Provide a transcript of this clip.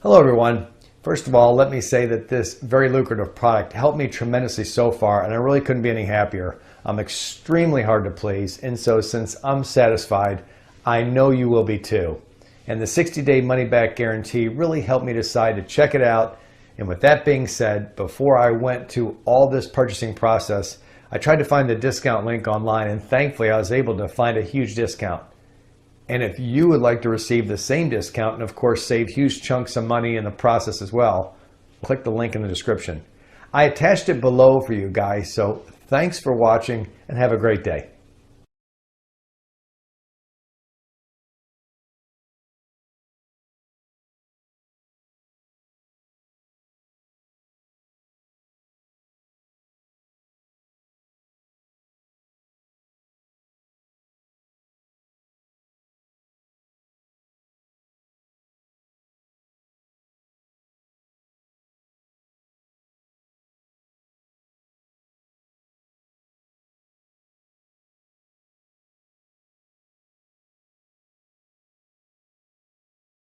Hello everyone. First of all, let me say that this very lucrative product helped me tremendously so far, and I really couldn't be any happier. I'm extremely hard to please, and so since I'm satisfied, I know you will be too. And the 60-day money-back guarantee really helped me decide to check it out. And with that being said, before I went to all this purchasing process, I tried to find the discount link online, and thankfully I was able to find a huge discount. And if you would like to receive the same discount and of course save huge chunks of money in the process as well, click the link in the description. I attached it below for you guys, so thanks for watching and have a great day.